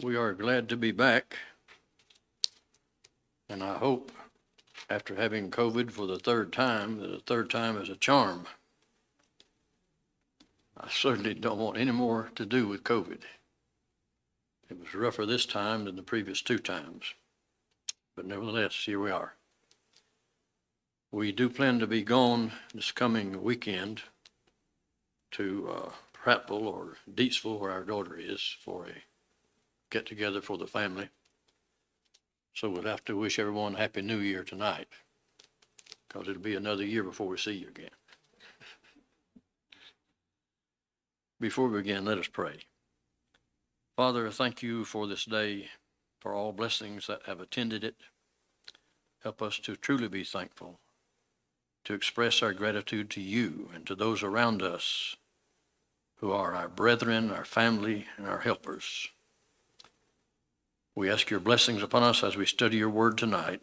We are glad to be back, and I hope after having COVID for the third time, that the third time is a charm. I certainly don't want any more to do with COVID. It was rougher this time than the previous two times, but nevertheless, here we are. We do plan to be gone this coming weekend to Prattville or Deatsville, where our daughter is, for a get-together for the family. So we'll have to wish everyone Happy New Year tonight, because it'll be another year before we see you again. Before we begin, let us pray. Father, thank you for this day, for all blessings that have attended it. Help us to truly be thankful, to express our gratitude to you and to those around us who are our brethren, our family, and our helpers. We ask your blessings upon us as we study your word tonight.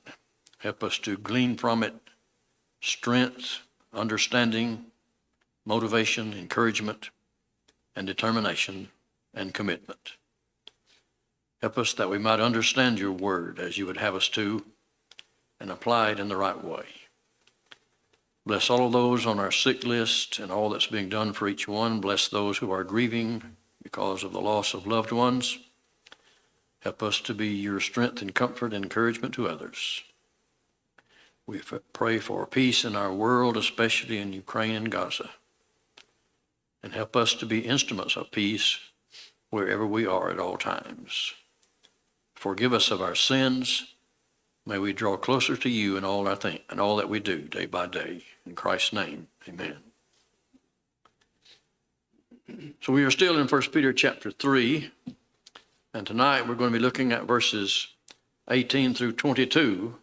Help us to glean from it strength, understanding, motivation, encouragement, and determination and commitment. Help us that we might understand your word as you would have us to and apply it in the right way. Bless all of those on our sick list and all that's being done for each one. Bless those who are grieving because of the loss of loved ones. Help us to be your strength and comfort and encouragement to others. We pray for peace in our world, especially in Ukraine and Gaza. And help us to be instruments of peace wherever we are at all times. Forgive us of our sins. May we draw closer to you in all that we do day by day. In Christ's name, amen. So we are still in 1 Peter chapter 3. And tonight we're going to be looking at verses 18 through 22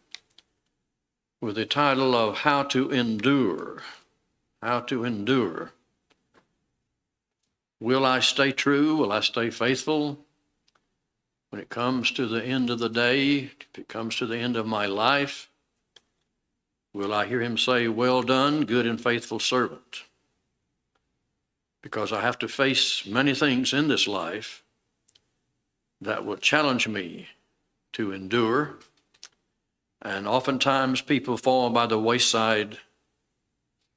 with the title of How to Endure. How to endure. Will I stay true? Will I stay faithful? When it comes to the end of the day, if it comes to the end of my life, will I hear him say, "Well done, good and faithful servant"? Because I have to face many things in this life that will challenge me to endure. And oftentimes people fall by the wayside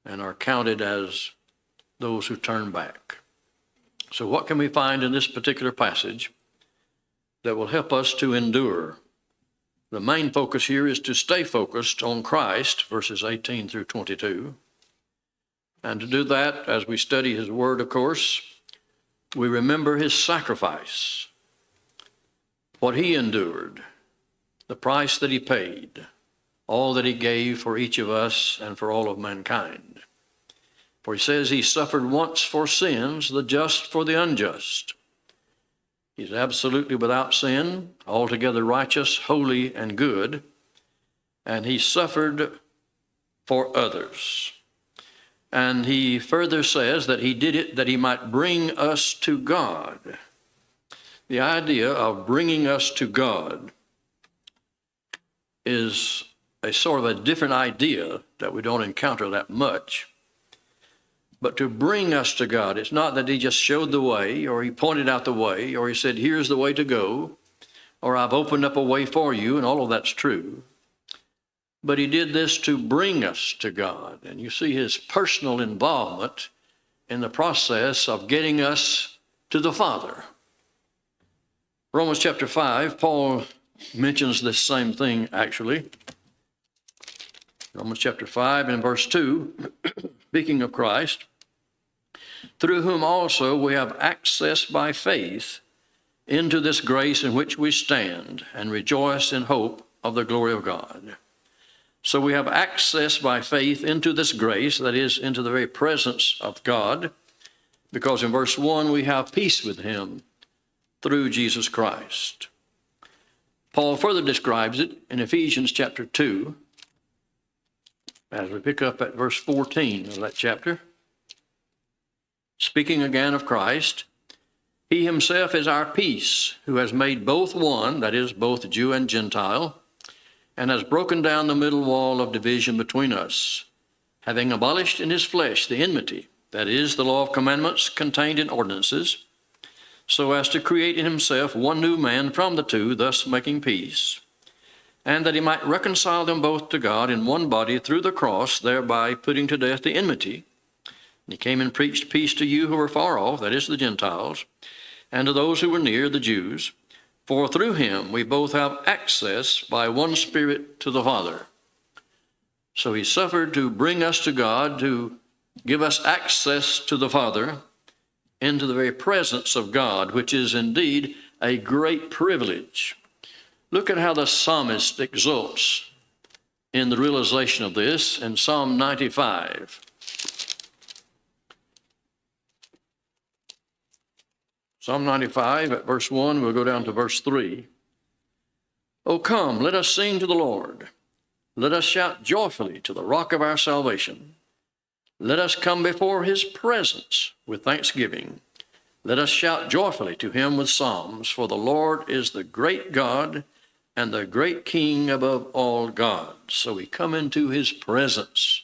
and are counted as those who turn back. So what can we find in this particular passage that will help us to endure? The main focus here is to stay focused on Christ, verses 18 through 22. And to do that, as we study his word, of course, we remember his sacrifice, what he endured, the price that he paid, all that he gave for each of us and for all of mankind. For he says he suffered once for sins, the just for the unjust. He's absolutely without sin, altogether righteous, holy, and good, and he suffered for others. And he further says that he did it that he might bring us to God. The idea of bringing us to God is a sort of a different idea that we don't encounter that much. But to bring us to God, it's not that he just showed the way, or he pointed out the way, or he said, here's the way to go, or I've opened up a way for you, and all of that's true. But he did this to bring us to God. And you see his personal involvement in the process of getting us to the Father. Romans chapter 5, Paul mentions this same thing, actually. Romans chapter 5 and verse 2, speaking of Christ, through whom also we have access by faith into this grace in which we stand and rejoice in hope of the glory of God. So we have access by faith into this grace, that is, into the very presence of God, because in verse 1 we have peace with him through Jesus Christ. Paul further describes it in Ephesians chapter 2, as we pick up at verse 14 of that chapter. Speaking again of Christ, he himself is our peace, who has made both one, that is, both Jew and Gentile, and has broken down the middle wall of division between us, having abolished in his flesh the enmity, that is, the law of commandments contained in ordinances, so as to create in himself one new man from the two, thus making peace, and that he might reconcile them both to God in one body through the cross, thereby putting to death the enmity. And he came and preached peace to you who were far off, that is, the Gentiles, and to those who were near, the Jews. For through him we both have access by one Spirit to the Father. So he suffered to bring us to God, to give us access to the Father, into the very presence of God, which is indeed a great privilege. Look at how the psalmist exults in the realization of this in Psalm 95. Psalm 95 at verse 1, we'll go down to verse 3. O come, let us sing to the Lord. Let us shout joyfully to the rock of our salvation. Let us come before his presence with thanksgiving. Let us shout joyfully to him with psalms, for the Lord is the great God and the great King above all gods. So we come into his presence,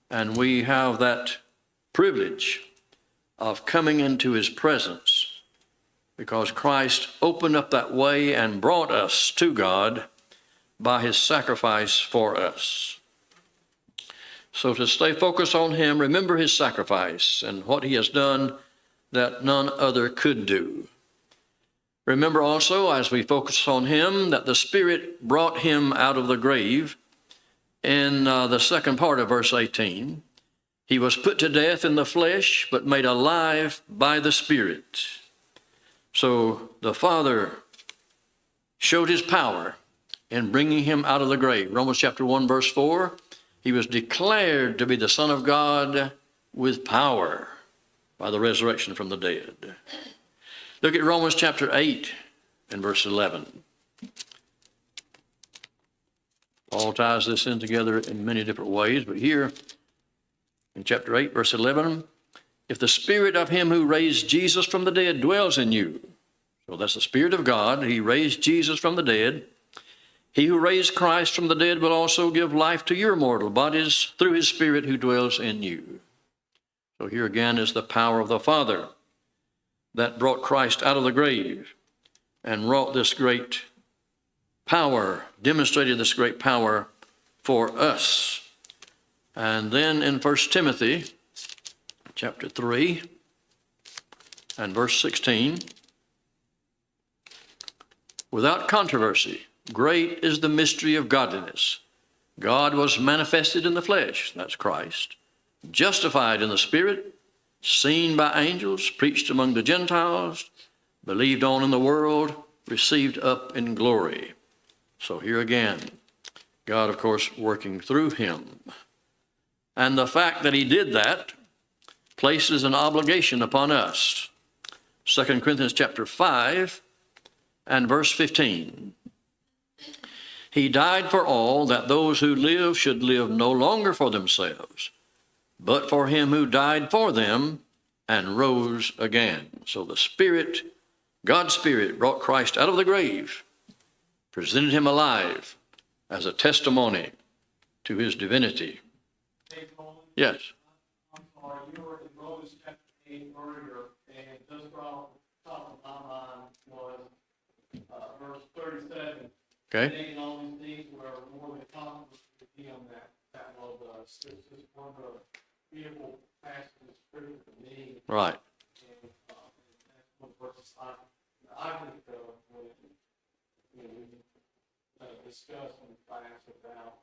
and we have that privilege of coming into his presence because Christ opened up that way and brought us to God by his sacrifice for us. So to stay focused on him, remember his sacrifice and what he has done that none other could do. Remember also, as we focus on him, that the Spirit brought him out of the grave. In the second part of verse 18, he was put to death in the flesh, but made alive by the Spirit. So the Father showed his power in bringing him out of the grave. Romans chapter 1, verse 4, he was declared to be the Son of God with power by the resurrection from the dead. Look at Romans chapter 8 and verse 11. Paul ties this in together in many different ways, but here in chapter 8, verse 11, if the Spirit of him who raised Jesus from the dead dwells in you, so that's the Spirit of God, he raised Jesus from the dead, he who raised Christ from the dead will also give life to your mortal bodies through his Spirit who dwells in you. So here again is the power of the Father that brought Christ out of the grave and wrought this great power, demonstrated this great power for us. And then in 1 Timothy chapter 3 and verse 16, without controversy, great is the mystery of godliness. God was manifested in the flesh, that's Christ, justified in the Spirit, seen by angels, preached among the Gentiles, believed on in the world, received up in glory. So here again, God, of course, working through him. And the fact that he did that places an obligation upon us. 2 Corinthians chapter 5 and verse 15. He died for all, that those who live should live no longer for themselves, but for him who died for them and rose again. So the Spirit, God's Spirit, brought Christ out of the grave, presented him alive as a testimony to his divinity. Yes. I'm sorry, you were in Romans chapter 8 earlier, and just off the top of my mind was verse 37. Okay. Saying all these things were more than conquerors with him. That was just one of the beautiful passages scripture to me. Right. And that's one verse I think when we discuss in class about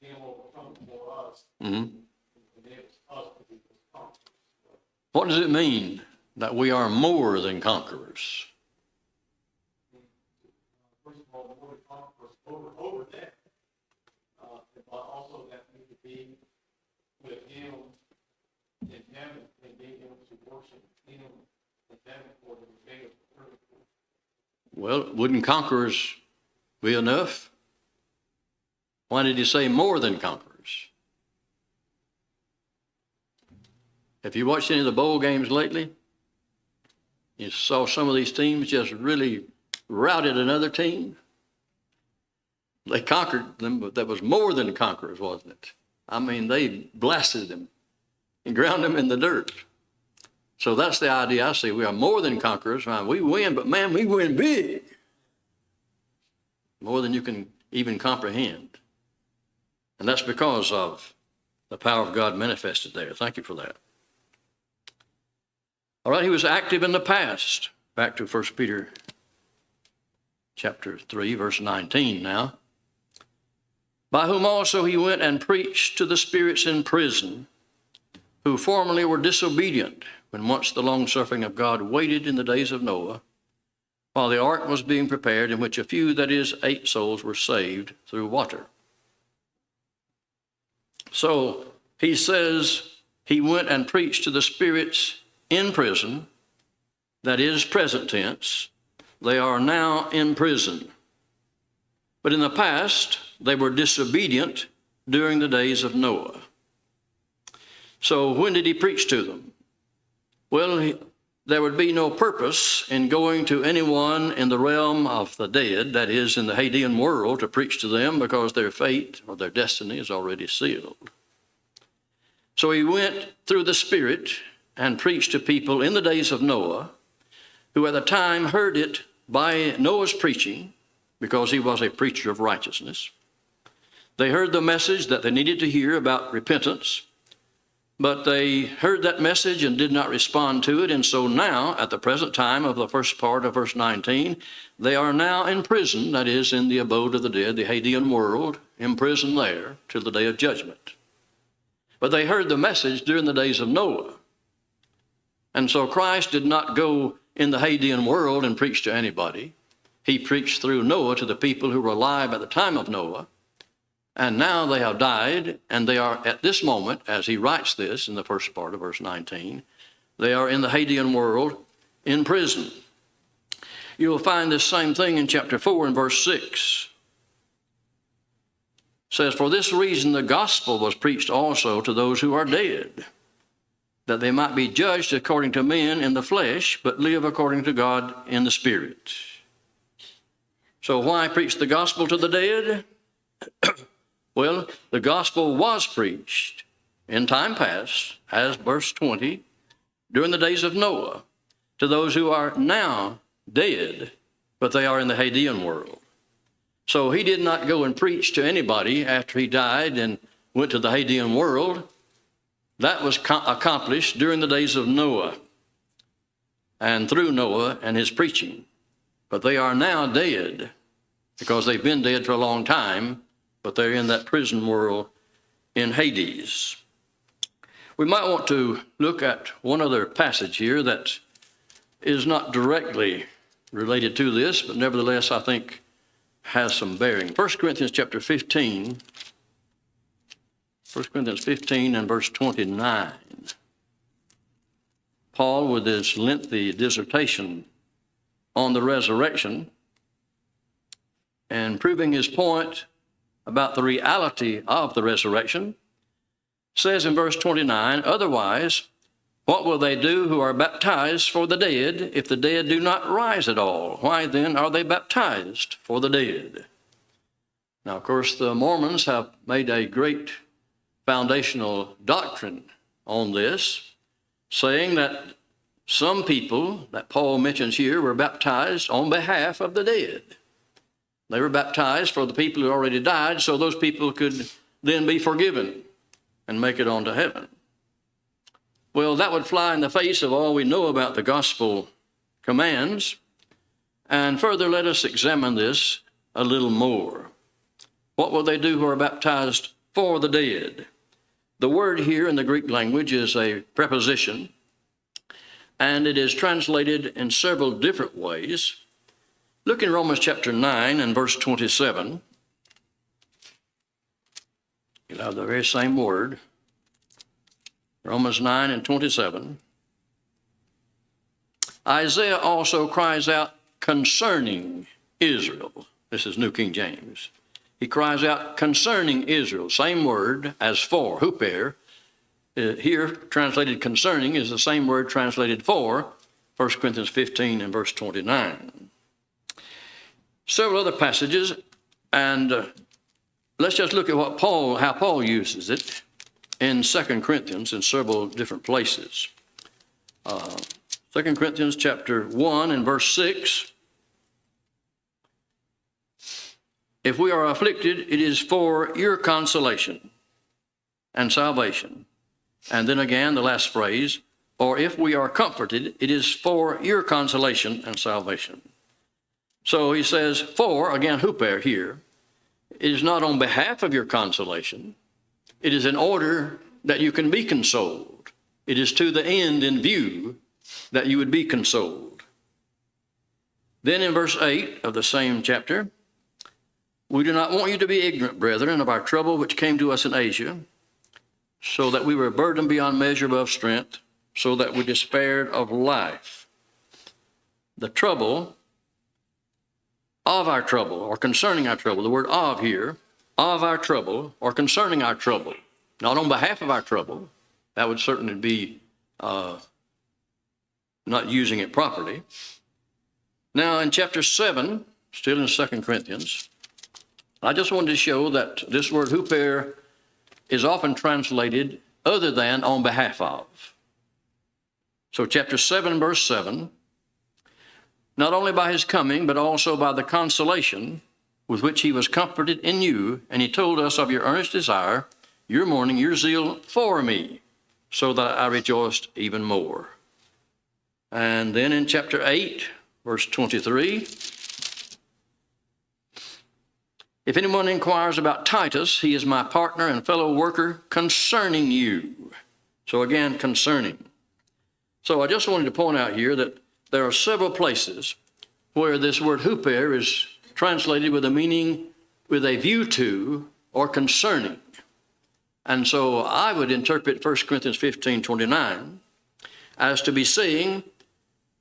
him overcoming for us. Mm-hmm. And it was us to be conquerors. What does it mean that we are more than conquerors? First of all, more than conquerors over that, but also that we could be with him in heaven and being able to worship him in heaven for the remainder of the earth. Well, wouldn't conquerors be enough? Why did he say more than conquerors? Have you watched any of the bowl games lately? You saw some of these teams just really routed another team. They conquered them, but that was more than conquerors, wasn't it? I mean, they blasted them and ground them in the dirt. So that's the idea I see. We are more than conquerors. We win, but man, we win big. More than you can even comprehend. And that's because of the power of God manifested there. Thank you for that. All right, he was active in the past. Back to 1 Peter chapter 3, verse 19 now. By whom also he went and preached to the spirits in prison, who formerly were disobedient, when once the long-suffering of God waited in the days of Noah, while the ark was being prepared, in which a few, that is, 8 souls, were saved through water. So he says he went and preached to the spirits in prison, that is, present tense. They are now in prison. But in the past, they were disobedient during the days of Noah. So when did he preach to them? Well, there would be no purpose in going to anyone in the realm of the dead, that is, in the Hadean world, to preach to them, because their fate or their destiny is already sealed. So he went through the Spirit and preached to people in the days of Noah, who at the time heard it by Noah's preaching, because he was a preacher of righteousness. They heard the message that they needed to hear about repentance, but they heard that message and did not respond to it. And so now, at the present time of the first part of verse 19, they are now in prison, that is, in the abode of the dead, the Hadean world, in prison there till the day of judgment. But they heard the message during the days of Noah. And so Christ did not go in the Hadean world and preach to anybody. He preached through Noah to the people who were alive at the time of Noah. And now they have died, and they are at this moment, as he writes this in the first part of verse 19, they are in the Hadean world in prison. You'll find this same thing in chapter 4 and verse 6. It says, for this reason the gospel was preached also to those who are dead, that they might be judged according to men in the flesh, but live according to God in the Spirit. So why preach the gospel to the dead? Well, the gospel was preached in time past, as verse 20, during the days of Noah, to those who are now dead, but they are in the Hadean world. So he did not go and preach to anybody after he died and went to the Hadean world. That was accomplished during the days of Noah and through Noah and his preaching. But they are now dead because they've been dead for a long time, but they're in that prison world in Hades. We might want to look at one other passage here that is not directly related to this, but nevertheless I think has some bearing. 1 Corinthians chapter 15. 1 Corinthians 15 and verse 29. Paul, with his lengthy dissertation on the resurrection and proving his point about the reality of the resurrection, says in verse 29, otherwise, what will they do who are baptized for the dead if the dead do not rise at all? Why then are they baptized for the dead? Now, of course, the Mormons have made a great foundational doctrine on this, saying that some people that Paul mentions here were baptized on behalf of the dead. They were baptized for the people who already died, so those people could then be forgiven and make it on to heaven. Well, that would fly in the face of all we know about the gospel commands. And further, let us examine this a little more. What will they do who are baptized for the dead? The word here in the Greek language is a preposition, and it is translated in several different ways. Look in Romans chapter 9 and verse 27. You'll have the very same word. Romans 9 and 27. Isaiah also cries out concerning Israel. This is New King James. He cries out concerning Israel. Same word as for, huper. Here, translated concerning, is the same word translated for, 1 Corinthians 15 and verse 29. Several other passages, and let's just look at how Paul uses it in 2 Corinthians in several different places. 2 Corinthians chapter 1 and verse 6. If we are afflicted, it is for your consolation and salvation. And then again, the last phrase, or if we are comforted, it is for your consolation and salvation. So he says, for, again, huper here, it is not on behalf of your consolation. It is in order that you can be consoled. It is to the end in view that you would be consoled. Then in verse 8 of the same chapter, we do not want you to be ignorant, brethren, of our trouble which came to us in Asia, so that we were burdened beyond measure above strength, so that we despaired of life. The trouble of our trouble, or concerning our trouble, the word of here, of our trouble, or concerning our trouble, not on behalf of our trouble. That would certainly be not using it properly. Now in chapter 7, still in 2 Corinthians, I just wanted to show that this word huper is often translated other than on behalf of. So chapter 7, verse 7, not only by his coming, but also by the consolation with which he was comforted in you, and he told us of your earnest desire, your mourning, your zeal for me, so that I rejoiced even more. And then in chapter 8, verse 23, if anyone inquires about Titus, he is my partner and fellow worker concerning you. So again, concerning. So I just wanted to point out here that there are several places where this word huper is translated with a meaning with a view to or concerning. And so I would interpret 1 Corinthians 15:29 as to be saying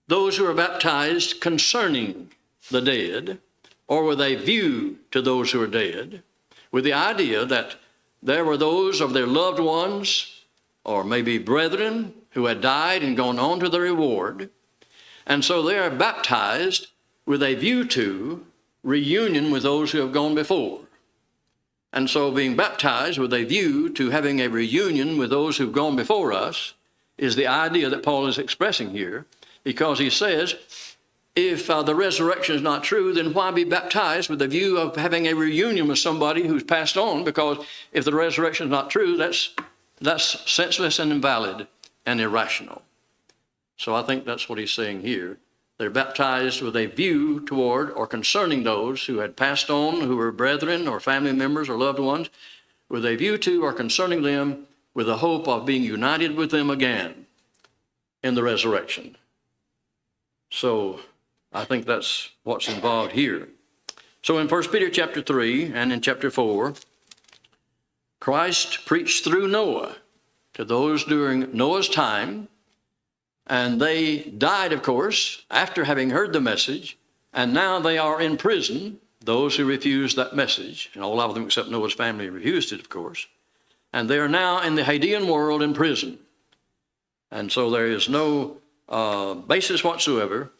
those who are baptized concerning the dead, or with a view to those who are dead, with the idea that there were those of their loved ones or maybe brethren who had died and gone on to the reward. And so they are baptized with a view to reunion with those who have gone before. And so being baptized with a view to having a reunion with those who've gone before us is the idea that Paul is expressing here, because he says, if the resurrection is not true, then why be baptized with the view of having a reunion with somebody who's passed on? Because if the resurrection is not true, that's senseless and invalid and irrational. So I think that's what he's saying here. They're baptized with a view toward or concerning those who had passed on, who were brethren or family members or loved ones, with a view to or concerning them with the hope of being united with them again in the resurrection. So I think that's what's involved here. So in 1 Peter chapter 3 and in chapter 4, Christ preached through Noah to those during Noah's time, and they died, of course, after having heard the message, and now they are in prison, those who refused that message, and all of them except Noah's family refused it, of course, and they are now in the Hadean world in prison. And so there is no basis whatsoever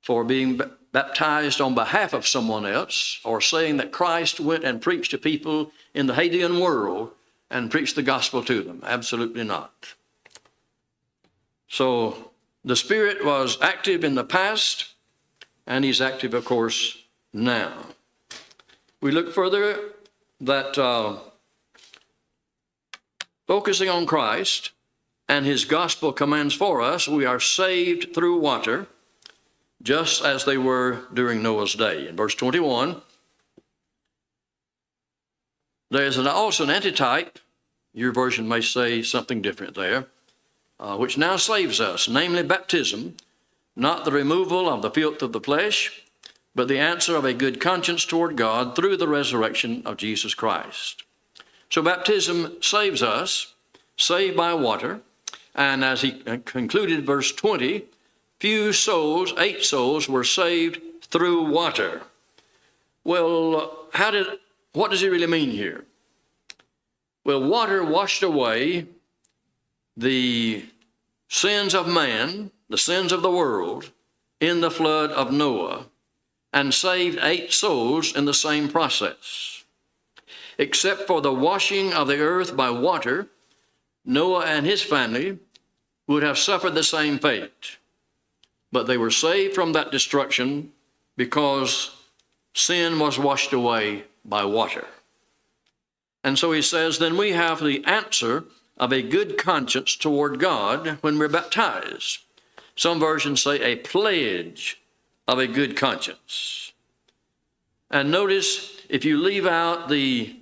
for being baptized on behalf of someone else, or saying that Christ went and preached to people in the Hadean world and preached the gospel to them. Absolutely not. So the Spirit was active in the past, and he's active, of course, now. We look further that focusing on Christ and his gospel commands for us, we are saved through water, just as they were during Noah's day. In verse 21, there is also an antitype, your version may say something different there, which now saves us, namely baptism, not the removal of the filth of the flesh, but the answer of a good conscience toward God through the resurrection of Jesus Christ. So baptism saves us, saved by water, and as he concluded verse 20, few souls, 8 souls, were saved through water. Well, what does he really mean here? Well, water washed away the sins of man, the sins of the world, in the flood of Noah, and saved 8 souls in the same process. Except for the washing of the earth by water, Noah and his family would have suffered the same fate, but they were saved from that destruction because sin was washed away by water. And so he says, then we have the answer of a good conscience toward God when we're baptized. Some versions say a pledge of a good conscience. And notice, if you leave out the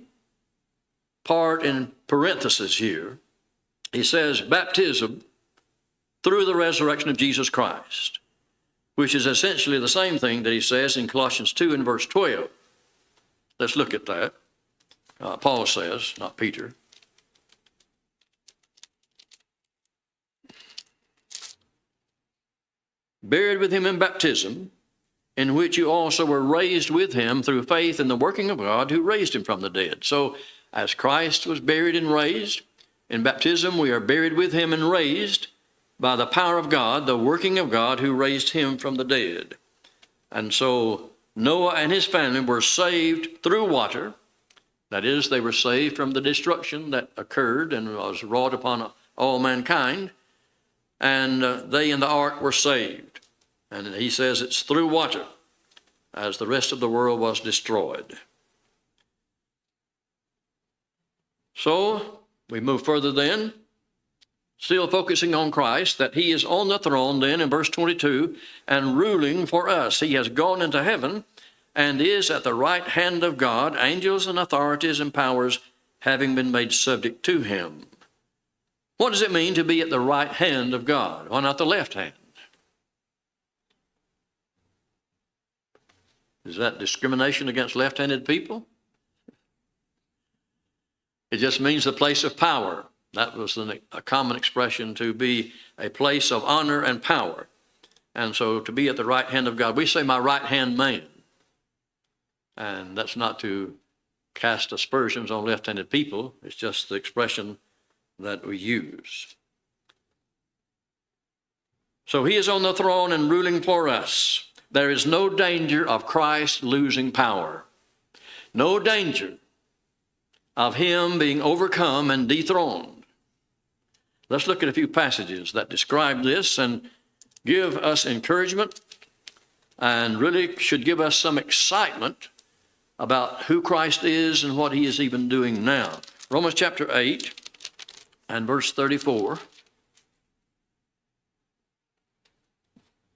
part in parentheses here, he says baptism through the resurrection of Jesus Christ, which is essentially the same thing that he says in Colossians 2 and verse 12. Let's look at that. Paul says, not Peter. Buried with him in baptism, in which you also were raised with him through faith in the working of God who raised him from the dead. So as Christ was buried and raised, in baptism we are buried with him and raised by the power of God, the working of God who raised him from the dead. And so Noah and his family were saved through water. That is, they were saved from the destruction that occurred and was wrought upon all mankind. And they in the ark were saved. And he says it's through water, as the rest of the world was destroyed. So we move further then, still focusing on Christ, that he is on the throne then in verse 22 and ruling for us. He has gone into heaven and is at the right hand of God, angels and authorities and powers having been made subject to him. What does it mean to be at the right hand of God? Why not the left hand? Is that discrimination against left-handed people? It just means the place of power. That was a common expression, to be a place of honor and power. And so to be at the right hand of God, we say my right hand man. And that's not to cast aspersions on left-handed people. It's just the expression that we use. So he is on the throne and ruling for us. There is no danger of Christ losing power. No danger of him being overcome and dethroned. Let's look at a few passages that describe this and give us encouragement and really should give us some excitement about who Christ is and what he is even doing now. Romans chapter 8 and verse 34.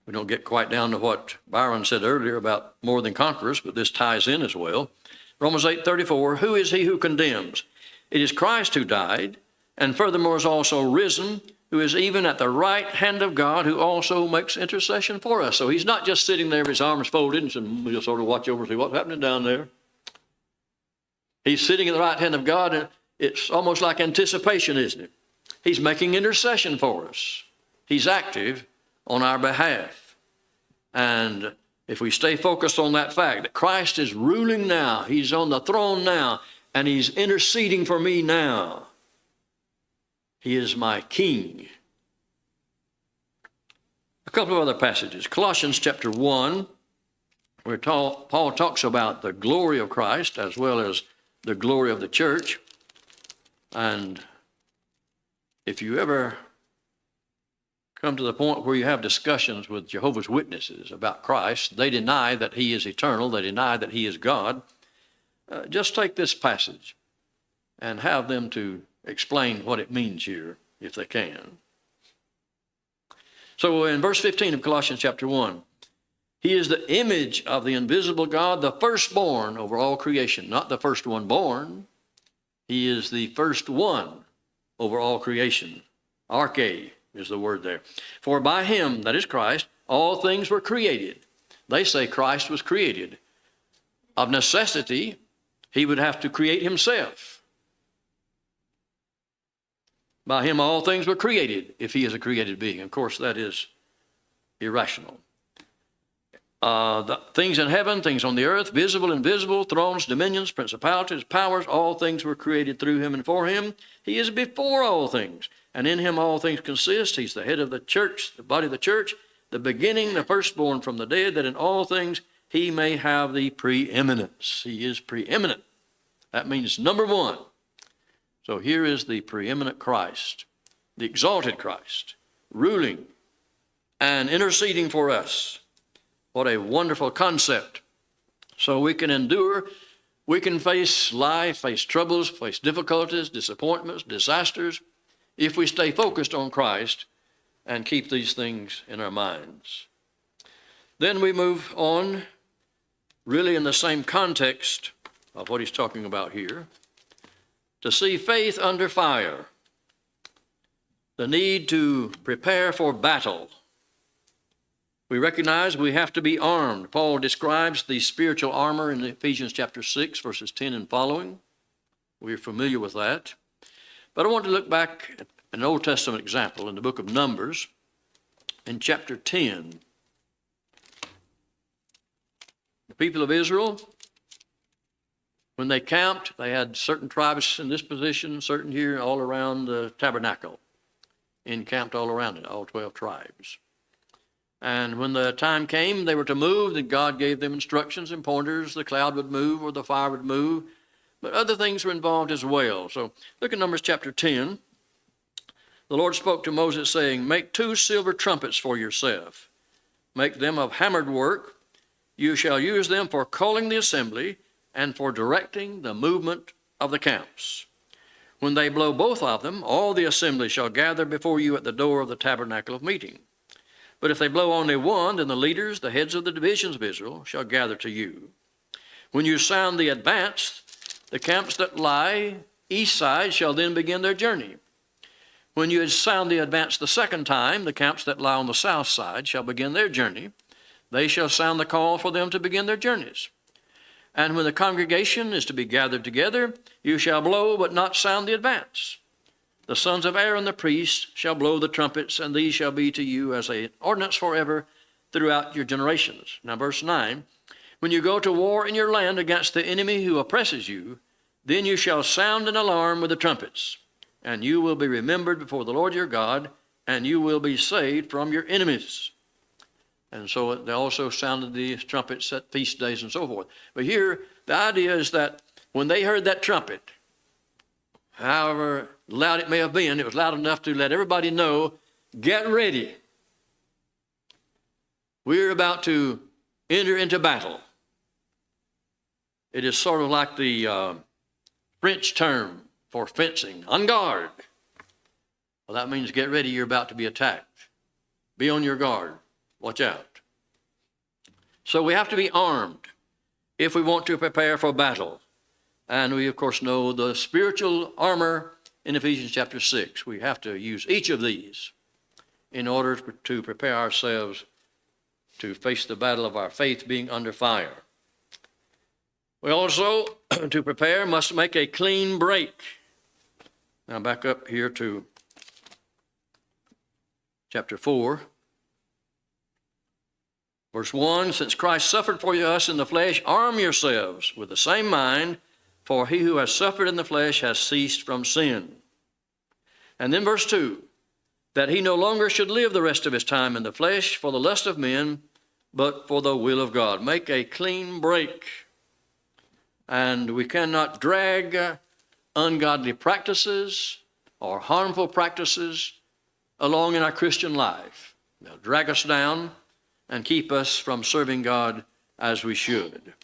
We don't get quite down to what Byron said earlier about more than conquerors, but this ties in as well. Romans 8:34, who is he who condemns? It is Christ who died, and furthermore is also risen, who is even at the right hand of God, who also makes intercession for us. So he's not just sitting there with his arms folded and we'll sort of watch over and see what's happening down there. He's sitting at the right hand of God, and it's almost like anticipation, isn't it? He's making intercession for us. He's active on our behalf. And if we stay focused on that fact that Christ is ruling now, he's on the throne now, and he's interceding for me now. He is my king. A couple of other passages. Colossians chapter 1, where Paul talks about the glory of Christ as well as the glory of the church. And if you ever come to the point where you have discussions with Jehovah's Witnesses about Christ, they deny that he is eternal, they deny that he is God. Just take this passage and have them to explain what it means here, if they can. So in verse 15 of Colossians chapter 1, he is the image of the invisible God, the firstborn over all creation, not the first one born. He is the first one over all creation. Arche is the word there. For by him, that is Christ, all things were created. They say Christ was created. Of necessity, he would have to create himself. By him all things were created, if he is a created being. Of course, that is irrational. The things in heaven, things on the earth, visible, invisible, thrones, dominions, principalities, powers, all things were created through him and for him. He is before all things, and in him all things consist. He's the head of the church, the body of the church, the beginning, the firstborn from the dead, that in all things he may have the preeminence. He is preeminent. That means number one. So here is the preeminent Christ, the exalted Christ, ruling and interceding for us. What a wonderful concept. So we can endure, we can face life, face troubles, face difficulties, disappointments, disasters, if we stay focused on Christ and keep these things in our minds. Then we move on, really in the same context of what he's talking about here, to see faith under fire, the need to prepare for battle. We recognize we have to be armed. Paul describes the spiritual armor in Ephesians chapter 6, verses 10 and following. We're familiar with that. But I want to look back at an Old Testament example in the book of Numbers in chapter 10. The people of Israel, when they camped, they had certain tribes in this position, certain here, all around the tabernacle, encamped all around it, all 12 tribes. And when the time came, they were to move, then God gave them instructions and pointers. The cloud would move or the fire would move. But other things were involved as well. So look at Numbers chapter 10. The Lord spoke to Moses, saying, "Make 2 silver trumpets for yourself. Make them of hammered work. You shall use them for calling the assembly and for directing the movement of the camps. When they blow both of them, all the assembly shall gather before you at the door of the tabernacle of meeting. But if they blow only one, then the leaders, the heads of the divisions of Israel, shall gather to you. When you sound the advance, the camps that lie east side shall then begin their journey. When you sound the advance the second time, the camps that lie on the south side shall begin their journey. They shall sound the call for them to begin their journeys. And when the congregation is to be gathered together, you shall blow but not sound the advance. The sons of Aaron the priest shall blow the trumpets, and these shall be to you as an ordinance forever throughout your generations." Now verse 9, "When you go to war in your land against the enemy who oppresses you, then you shall sound an alarm with the trumpets, and you will be remembered before the Lord your God, and you will be saved from your enemies." And so they also sounded the trumpets at feast days and so forth. But here, the idea is that when they heard that trumpet, however loud it may have been, it was loud enough to let everybody know, get ready. We're about to enter into battle. It is sort of like the French term for fencing, en garde. Well, that means get ready, you're about to be attacked. Be on your guard. Watch out. So we have to be armed if we want to prepare for battle. And we, of course, know the spiritual armor in Ephesians chapter 6. We have to use each of these in order to prepare ourselves to face the battle of our faith being under fire. We also, to prepare, must make a clean break. Now back up here to chapter 4. Verse 1, "Since Christ suffered for us in the flesh, arm yourselves with the same mind, for he who has suffered in the flesh has ceased from sin." And then verse 2, "That he no longer should live the rest of his time in the flesh for the lust of men, but for the will of God." Make a clean break. And we cannot drag ungodly practices or harmful practices along in our Christian life. They'll drag us down and keep us from serving God as we should.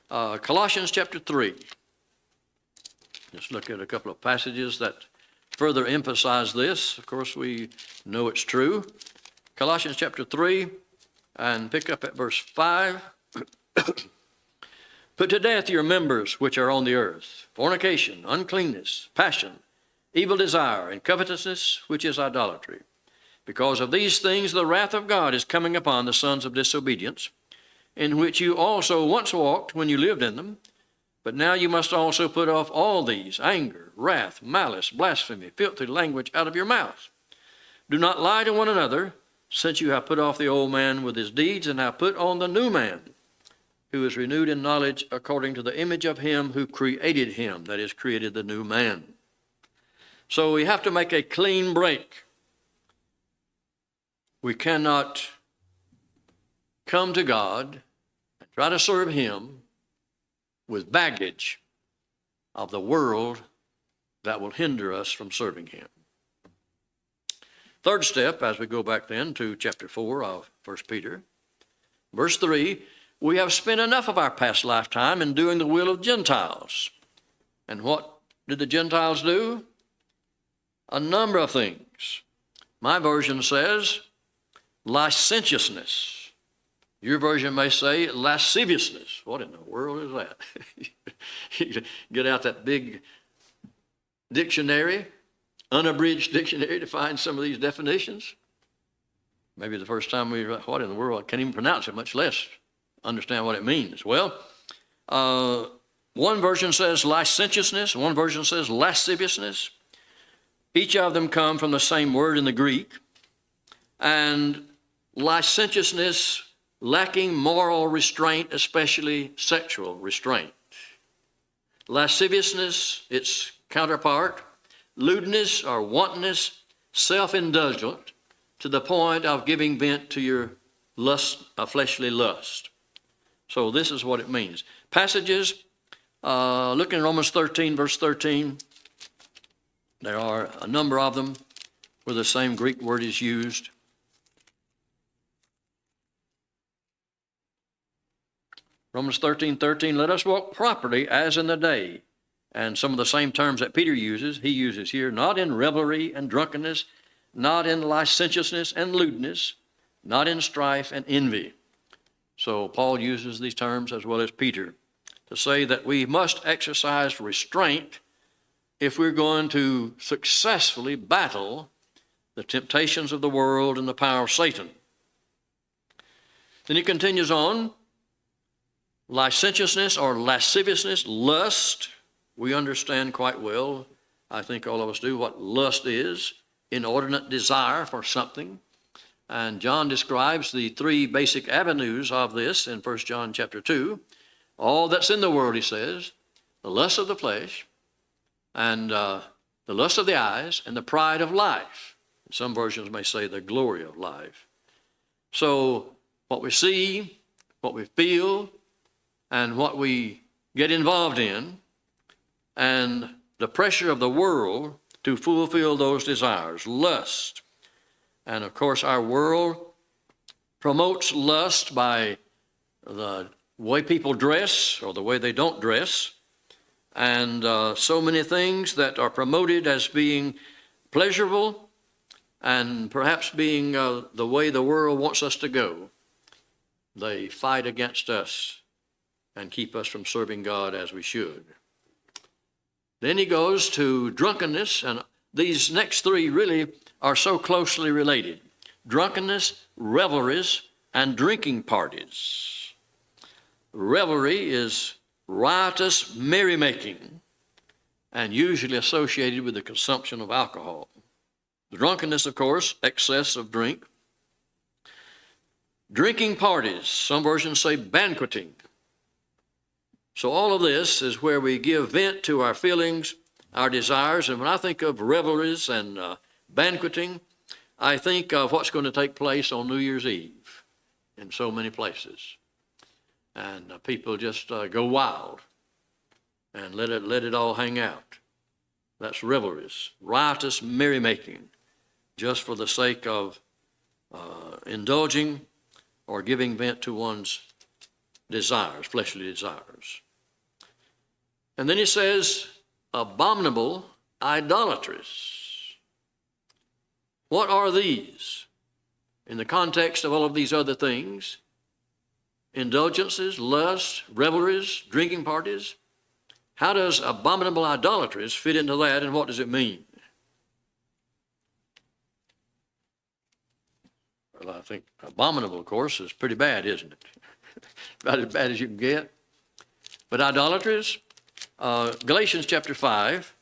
Colossians chapter 3. Just look at a couple of passages that further emphasize this. Of course, we know it's true. Colossians chapter 3, and pick up at verse 5. "Put to death your members which are on the earth, fornication, uncleanness, passion, evil desire, and covetousness, which is idolatry. Because of these things the wrath of God is coming upon the sons of disobedience, in which you also once walked when you lived in them. But now you must also put off all these: anger, wrath, malice, blasphemy, filthy language out of your mouth. Do not lie to one another, since you have put off the old man with his deeds, and have put on the new man, who is renewed in knowledge according to the image of him who created him," that is, created the new man. So we have to make a clean break. We cannot come to God and try to serve him with baggage of the world that will hinder us from serving him. Third step, as we go back then to chapter 4 of 1 Peter, verse 3, we have spent enough of our past lifetime in doing the will of Gentiles. And what did the Gentiles do? A number of things. My version says licentiousness. Your version may say lasciviousness. What in the world is that? You get out that big dictionary, unabridged dictionary, to find some of these definitions. Maybe the first time we read, what in the world? I can't even pronounce it, much less understand what it means. Well, one version says licentiousness, one version says lasciviousness. Each of them come from the same word in the Greek. And licentiousness, lacking moral restraint, especially sexual restraint. Lasciviousness, its counterpart, lewdness or wantonness, self-indulgent to the point of giving vent to your lust, a fleshly lust. So this is what it means. Passages, looking at Romans 13, verse 13, there are a number of them where the same Greek word is used. Romans 13:13, let us walk properly as in the day. And some of the same terms that Peter uses, he uses here, not in revelry and drunkenness, not in licentiousness and lewdness, not in strife and envy. So Paul uses these terms as well as Peter to say that we must exercise restraint if we're going to successfully battle the temptations of the world and the power of Satan. Then he continues on, licentiousness or lasciviousness, lust. We understand quite well, I think all of us do, what lust is, inordinate desire for something. And John describes the three basic avenues of this in 1 John chapter 2. All that's in the world, he says, the lust of the flesh, and the lust of the eyes, and the pride of life. Some versions may say the glory of life. So what we see, what we feel, and what we get involved in, and the pressure of the world to fulfill those desires, lust. And of course, our world promotes lust by the way people dress or the way they don't dress, and so many things that are promoted as being pleasurable and perhaps being the way the world wants us to go. They fight against us and keep us from serving God as we should. Then he goes to drunkenness, and these next three really are so closely related. Drunkenness, revelries, and drinking parties. Revelry is riotous merrymaking and usually associated with the consumption of alcohol. Drunkenness, of course, excess of drink. Drinking parties, some versions say banqueting. So all of this is where we give vent to our feelings, our desires. And when I think of revelries and banqueting, I think of what's going to take place on New Year's Eve in so many places. And people just go wild and let it all hang out. That's revelries, riotous merrymaking, just for the sake of indulging or giving vent to one's desires, fleshly desires. And then he says, abominable idolatries. What are these? In the context of all of these other things, indulgences, lust, revelries, drinking parties, how does abominable idolatries fit into that, and what does it mean? Well, I think abominable, of course, is pretty bad, isn't it? About as bad as you can get. But idolatries, Galatians chapter 5,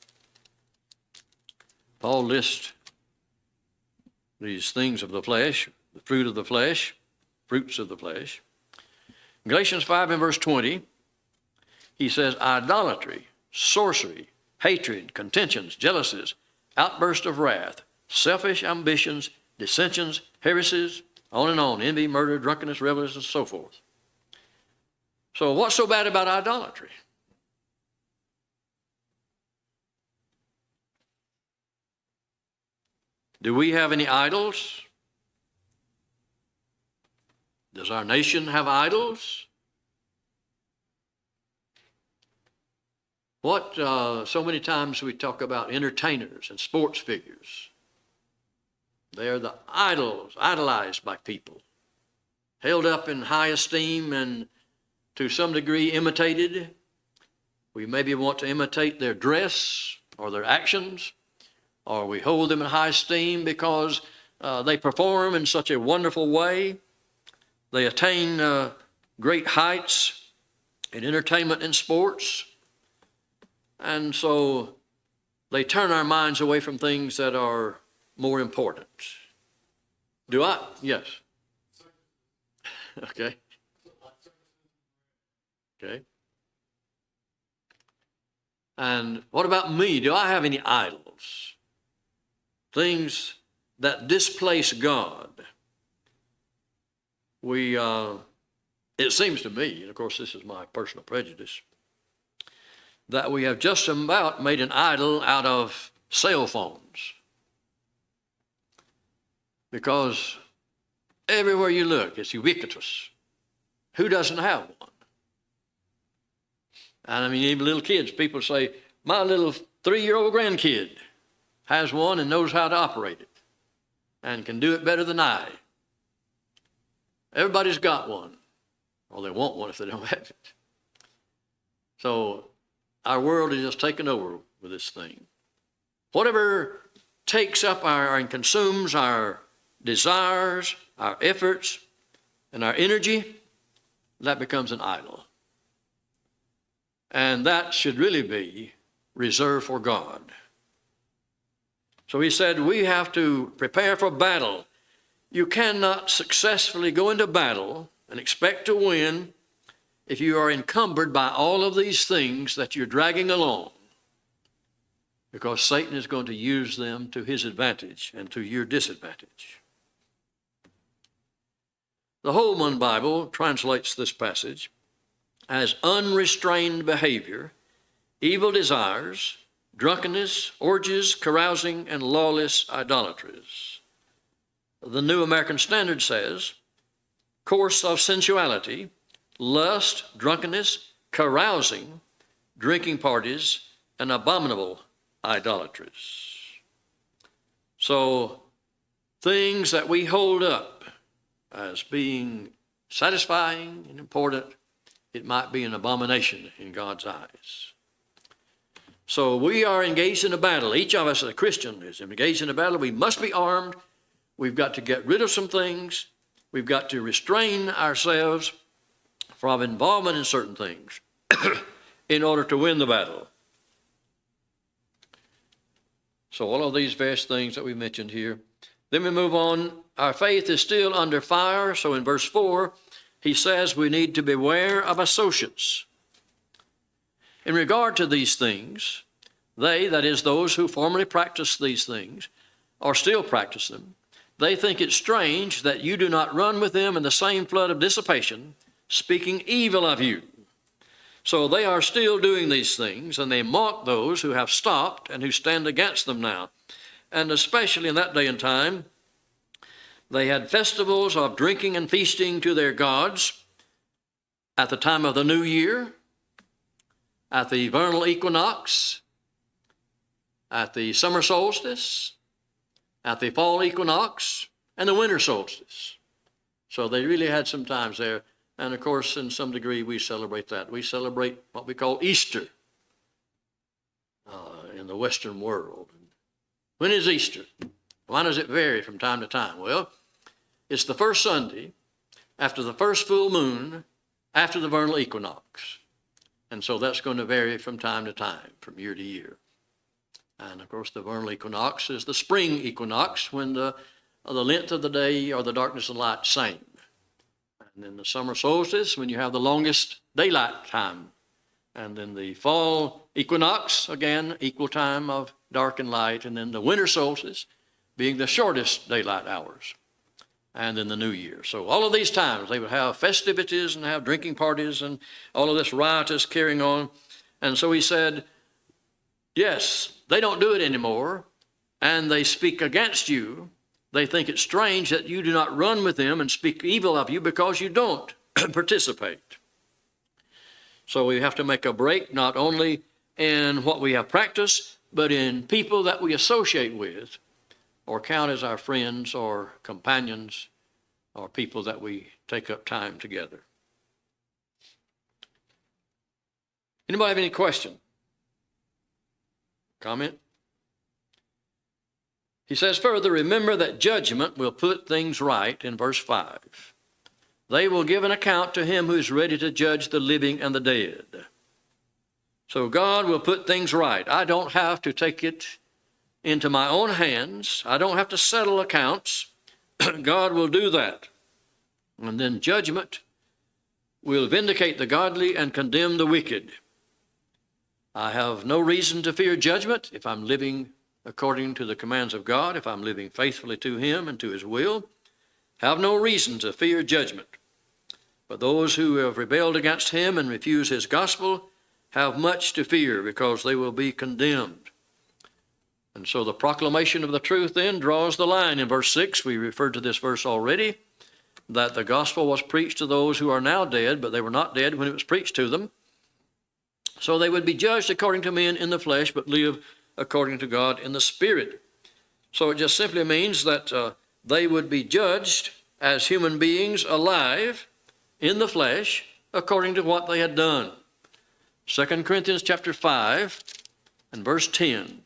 Paul lists these things of the flesh, the fruit of the flesh, fruits of the flesh. Galatians 5 and verse 20, he says, idolatry, sorcery, hatred, contentions, jealousies, outburst of wrath, selfish ambitions, dissensions, heresies, on and on, envy, murder, drunkenness, revelries, and so forth. So what's so bad about idolatry? Do we have any idols? Does our nation have idols? So many times we talk about entertainers and sports figures. They are the idols, idolized by people, held up in high esteem and to some degree imitated. We maybe want to imitate their dress or their actions, or we hold them in high esteem because they perform in such a wonderful way. They attain great heights in entertainment and sports. And so they turn our minds away from things that are more important. Do I? Yes. Okay. Okay. And what about me? Do I have any idols? Things that displace God. It seems to me, and of course this is my personal prejudice, that we have just about made an idol out of cell phones. Because everywhere you look, it's ubiquitous. Who doesn't have one? And I mean, even little kids, people say, my little 3-year-old grandkid has one and knows how to operate it and can do it better than I. Everybody's got one. Well, they want one if they don't have it. So our world is just taken over with this thing. Whatever takes up and consumes our desires, our efforts, and our energy, that becomes an idol. And that should really be reserved for God. So he said, we have to prepare for battle. You cannot successfully go into battle and expect to win if you are encumbered by all of these things that you're dragging along, because Satan is going to use them to his advantage and to your disadvantage. The Holman Bible translates this passage as unrestrained behavior, evil desires, drunkenness, orgies, carousing, and lawless idolatries. The New American Standard says, course of sensuality, lust, drunkenness, carousing, drinking parties, and abominable idolatries. So things that we hold up as being satisfying and important, it might be an abomination in God's eyes. So we are engaged in a battle. Each of us as a Christian is engaged in a battle. We must be armed. We've got to get rid of some things. We've got to restrain ourselves from involvement in certain things in order to win the battle. So all of these various things that we mentioned here. Then we move on. Our faith is still under fire. So in verse 4, he says we need to beware of associates. In regard to these things, they, that is those who formerly practiced these things, or still practice them, they think it strange that you do not run with them in the same flood of dissipation, speaking evil of you. So they are still doing these things, and they mock those who have stopped and who stand against them now. And especially in that day and time, they had festivals of drinking and feasting to their gods at the time of the new year, at the vernal equinox, at the summer solstice, at the fall equinox, and the winter solstice. So they really had some times there. And of course, in some degree, we celebrate that. We celebrate what we call Easter in the Western world. When is Easter? Why does it vary from time to time? Well, it's the first Sunday after the first full moon after the vernal equinox. And so that's going to vary from time to time, from year to year. And of course, the vernal equinox is the spring equinox, when the length of the day or the darkness and light same. And then the summer solstice, when you have the longest daylight time. And then the fall equinox, again, equal time of dark and light. And then the winter solstice being the shortest daylight hours. And then the new year. So all of these times, they would have festivities and have drinking parties and all of this riotous carrying on. And so he said, yes, they don't do it anymore. and they speak against you, they think it strange that you do not run with them and speak evil of you because you don't participate. So we have to make a break not only in what we have practiced, but in people that we associate with or count as our friends or companions or people that we take up time together. Anybody have any question? Comment? He says further, remember that judgment will put things right in verse 5. They will give an account to him who is ready to judge the living and the dead. So God will put things right. I don't have to take it into my own hands. I don't have to settle accounts. God will do that. And then judgment will vindicate the godly and condemn the wicked. I have no reason to fear judgment if I'm living according to the commands of God, if I'm living faithfully to him and to his will. Have no reason to fear judgment. But those who have rebelled against him and refuse his gospel have much to fear because they will be condemned. And so the proclamation of the truth then draws the line in verse 6. We referred to this verse already, that the gospel was preached to those who are now dead, but they were not dead when it was preached to them. So they would be judged according to men in the flesh, but live according to God in the spirit. So it just simply means that they would be judged as human beings alive in the flesh according to what they had done. 2 Corinthians chapter 5 and verse 10.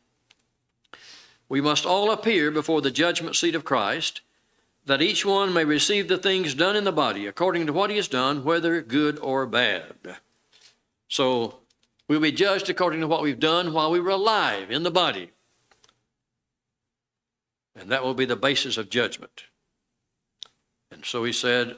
We must all appear before the judgment seat of Christ, that each one may receive the things done in the body according to what he has done, whether good or bad. So we'll be judged according to what we've done while we were alive in the body. And that will be the basis of judgment. And so he said,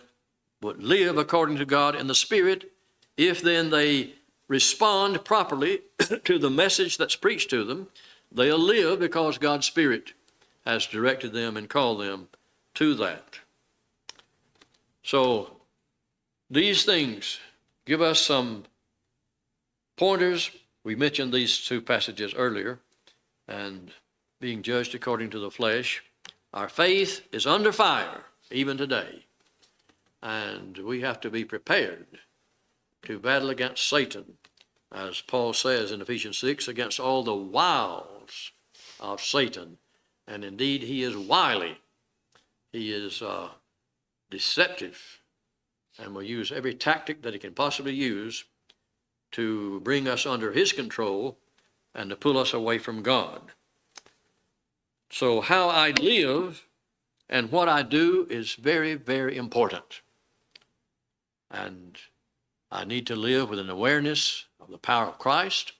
would live according to God in the Spirit, if then they respond properly to the message that's preached to them, they'll live because God's Spirit has directed them and called them to that. So these things give us some pointers. We mentioned these two passages earlier, and being judged according to the flesh. Our faith is under fire even today, and we have to be prepared to battle against Satan, as Paul says in Ephesians 6, against all the wiles of Satan. And indeed, he is wily. He is deceptive, and will use every tactic that he can possibly use to bring us under his control and to pull us away from God. So how I live and what I do is very, very important. And I need to live with an awareness of the power of Christ,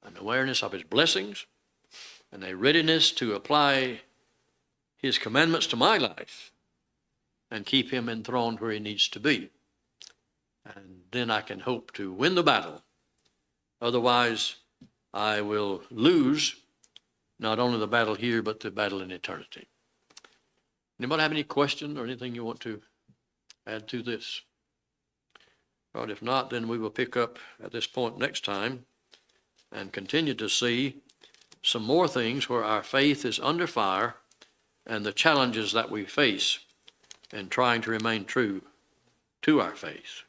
an awareness of his blessings, and a readiness to apply his commandments to my life and keep him enthroned where he needs to be. And then I can hope to win the battle. Otherwise, I will lose not only the battle here, but the battle in eternity. Anybody have any question or anything you want to add to this? Well, if not, then we will pick up at this point next time and continue to see some more things where our faith is under fire and the challenges that we face in trying to remain true to our faith.